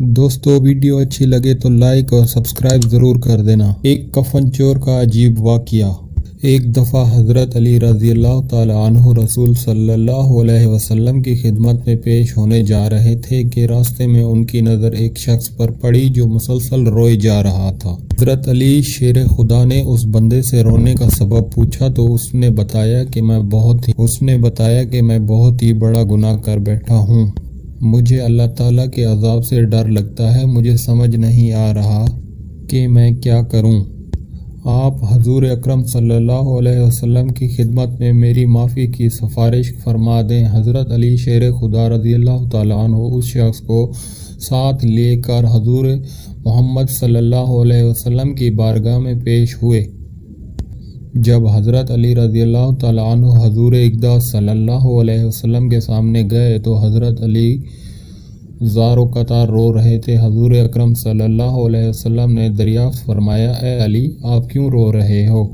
دوستو ویڈیو اچھی لگے تو لائک اور سبسکرائب ضرور کر دینا۔ ایک کفن چور کا عجیب واقعہ۔ ایک دفعہ حضرت علی رضی اللہ تعالی عنہ رسول صلی اللہ علیہ وسلم کی خدمت میں پیش ہونے جا رہے تھے کہ راستے میں ان کی نظر ایک شخص پر پڑی جو مسلسل روئے جا رہا تھا۔ حضرت علی شیر خدا نے اس بندے سے رونے کا سبب پوچھا تو اس نے بتایا کہ میں بہت ہی بڑا گناہ کر بیٹھا ہوں۔ مجھے اللہ تعالیٰ کے عذاب سے ڈر لگتا ہے، مجھے سمجھ نہیں آ رہا کہ میں کیا کروں۔ آپ حضور اکرم صلی اللہ علیہ وسلم کی خدمت میں میری معافی کی سفارش فرما دیں۔ حضرت علی شیر خدا رضی اللہ تعالیٰ عنہ اس شخص کو ساتھ لے کر حضور محمد صلی اللہ علیہ وسلم کی بارگاہ میں پیش ہوئے۔ جب حضرت علی رضی اللہ تعالیٰ عنہ حضور اقدس صلی اللہ علیہ وسلم کے سامنے گئے تو حضرت علی زار و قطار رو رہے تھے۔ حضور اکرم صلی اللہ علیہ وسلم نے دریافت فرمایا، اے علی، آپ کیوں رو رہے ہو؟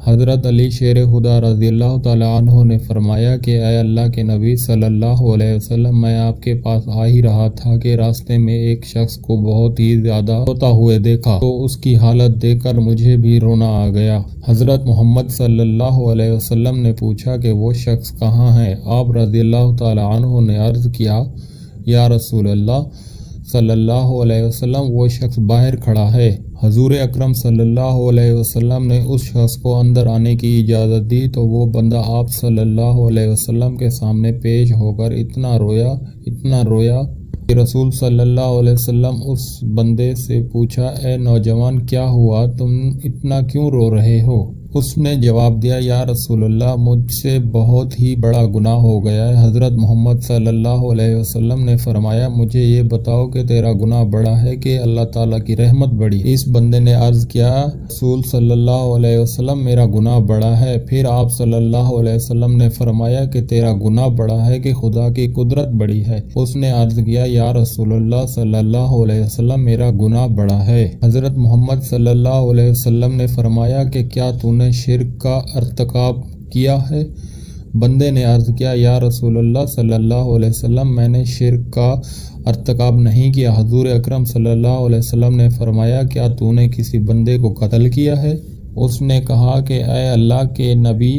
حضرت علی شیر خدا رضی اللہ تعالیٰ عنہ نے فرمایا کہ اے اللہ کے نبی صلی اللہ علیہ وسلم، میں آپ کے پاس آ ہی رہا تھا کہ راستے میں ایک شخص کو بہت ہی زیادہ روتا ہوئے دیکھا تو اس کی حالت دیکھ کر مجھے بھی رونا آ گیا۔ حضرت محمد صلی اللہ علیہ وسلم نے پوچھا کہ وہ شخص کہاں ہے؟ آپ رضی اللہ تعالیٰ عنہ نے عرض کیا، یا رسول اللہ صلی اللہ علیہ وسلم، وہ شخص باہر کھڑا ہے۔ حضور اکرم صلی اللہ علیہ وسلم نے اس شخص کو اندر آنے کی اجازت دی تو وہ بندہ آپ صلی اللہ علیہ وسلم کے سامنے پیش ہو کر اتنا رویا کہ رسول صلی اللہ علیہ وسلم اس بندے سے پوچھا، اے نوجوان، کیا ہوا؟ تم اتنا کیوں رو رہے ہو؟ اس نے جواب دیا، یا رسول اللہ، مجھ سے بہت ہی بڑا گناہ ہو گیا ہے۔ حضرت محمد صلی اللہ علیہ وسلم نے فرمایا، مجھے یہ بتاؤ کہ تیرا گناہ بڑا ہے کہ اللہ تعالیٰ کی رحمت بڑی؟ اس بندے نے عرض کیا، رسول صلی اللہ علیہ وسلم، میرا گناہ بڑا ہے۔ پھر آپ صلی اللہ علیہ وسلم نے فرمایا کہ تیرا گناہ بڑا ہے کہ خدا کی قدرت بڑی ہے؟ اس نے عرض کیا، یا رسول اللہ صلی اللہ علیہ وسلم، میرا گناہ بڑا ہے۔ حضرت محمد صلی اللہ علیہ وسلم نے فرمایا کہ کیا تو نے شرک کا ارتکاب کیا ہے؟ بندے نے عرض کیا، یا رسول اللہ صلی اللہ علیہ وسلم، میں نے شرک کا ارتکاب نہیں کیا۔ حضور اکرم صلی اللہ علیہ وسلم نے فرمایا، کیا تو نے کسی بندے کو قتل کیا ہے؟ اس نے کہا کہ اے اللہ کے نبی،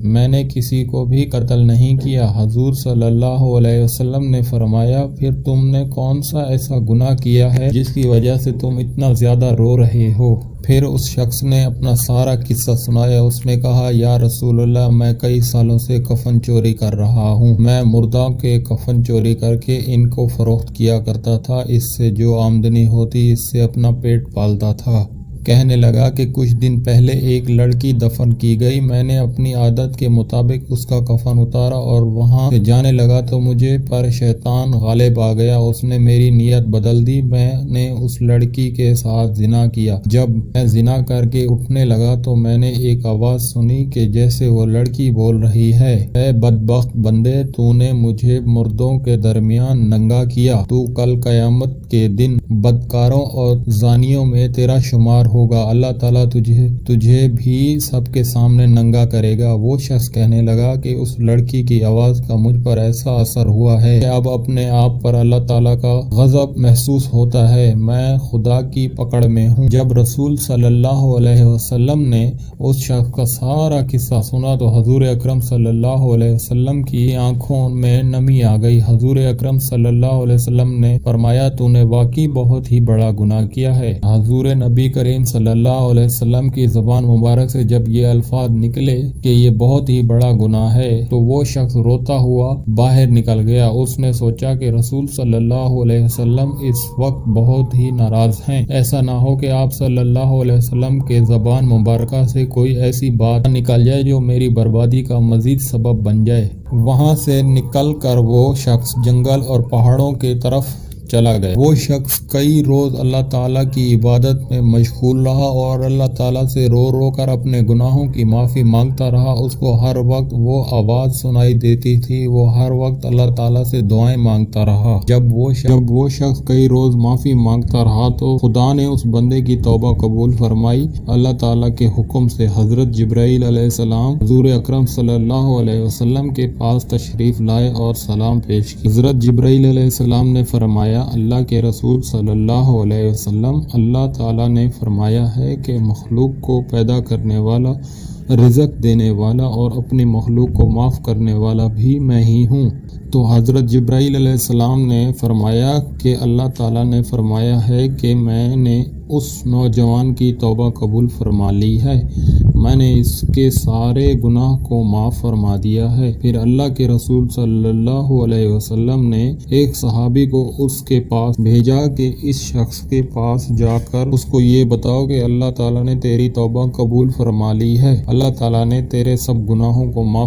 میں نے کسی کو بھی قتل نہیں کیا۔ حضور صلی اللہ علیہ وسلم نے فرمایا، پھر تم نے کون سا ایسا گناہ کیا ہے جس کی وجہ سے تم اتنا زیادہ رو رہے ہو؟ پھر اس شخص نے اپنا سارا قصہ سنایا۔ اس نے کہا، یا رسول اللہ، میں کئی سالوں سے کفن چوری کر رہا ہوں۔ میں مردوں کے کفن چوری کر کے ان کو فروخت کیا کرتا تھا، اس سے جو آمدنی ہوتی اس سے اپنا پیٹ پالتا تھا۔ کہنے لگا کہ کچھ دن پہلے ایک لڑکی دفن کی گئی، میں نے اپنی عادت کے مطابق اس کا کفن اتارا اور وہاں سے جانے لگا تو مجھے پر شیطان غالب آ گیا۔ اس نے میری نیت بدل دی، میں نے اس لڑکی کے ساتھ زنا کیا۔ جب میں زنا کر کے اٹھنے لگا تو میں نے ایک آواز سنی کہ جیسے وہ لڑکی بول رہی ہے، اے بدبخت بندے، تو نے مجھے مردوں کے درمیان ننگا کیا، تو کل قیامت کے دن بدکاروں اور زانیوں میں تیرا شمار ہوگا، اللہ تعالیٰ تجھے بھی سب کے سامنے ننگا کرے گا۔ وہ شخص کہنے لگا کہ اس لڑکی کی آواز کا مجھ پر ایسا اثر ہوا ہے کہ اب اپنے آپ پر اللہ تعالیٰ کا غضب محسوس ہوتا ہے، میں خدا کی پکڑ میں ہوں۔ جب رسول صلی اللہ علیہ وسلم نے اس شخص کا سارا قصہ سنا تو حضور اکرم صلی اللہ علیہ وسلم کی آنکھوں میں نمی آ گئی۔ حضور اکرم صلی اللہ علیہ وسلم نے فرمایا، تو نے واقعی بہت ہی بڑا گناہ کیا ہے۔ حضور نبی کریم صلی اللہ علیہ وسلم کی زبان مبارک سے جب یہ الفاظ نکلے کہ یہ بہت ہی بڑا گناہ ہے تو وہ شخص روتا ہوا باہر نکل گیا۔ اس نے سوچا کہ رسول صلی اللہ علیہ وسلم اس وقت بہت ہی ناراض ہیں، ایسا نہ ہو کہ آپ صلی اللہ علیہ وسلم کے زبان مبارکہ سے کوئی ایسی بات نکل جائے جو میری بربادی کا مزید سبب بن جائے۔ وہاں سے نکل کر وہ شخص جنگل اور پہاڑوں کی طرف چلا گیا۔ وہ شخص کئی روز اللہ تعالیٰ کی عبادت میں مشغول رہا اور اللہ تعالیٰ سے رو رو کر اپنے گناہوں کی معافی مانگتا رہا۔ اس کو ہر وقت وہ آواز سنائی دیتی تھی، وہ ہر وقت اللہ تعالیٰ سے دعائیں مانگتا رہا۔ جب وہ شخص کئی روز معافی مانگتا رہا تو خدا نے اس بندے کی توبہ قبول فرمائی۔ اللہ تعالیٰ کے حکم سے حضرت جبرائیل علیہ السلام حضور اکرم صلی اللہ علیہ وسلم کے پاس تشریف لائے اور سلام پیش کی۔ حضرت جبرائیل علیہ السلام نے فرمایا، فرمایا اللہ کے رسول صلی اللہ علیہ وسلم اللہ تعالیٰ نے فرمایا ہے کہ مخلوق کو پیدا کرنے والا، رزق دینے والا اور اپنی مخلوق کو معاف کرنے والا بھی میں ہی ہوں۔ تو حضرت جبرائیل علیہ السلام نے فرمایا کہ اللہ تعالیٰ نے فرمایا ہے کہ میں نے اس نوجوان کی توبہ قبول فرما لی ہے، میں نے اس کے سارے گناہ کو معاف فرما دیا ہے۔ پھر اللہ کے رسول صلی اللہ علیہ وسلم نے ایک صحابی کو اس کے پاس بھیجا کہ اس شخص کے پاس جا کر اس کو یہ بتاؤ کہ اللہ تعالیٰ نے تیری توبہ قبول فرما لی ہے، اللہ تعالیٰ نے تیرے سب گناہوں کو معاف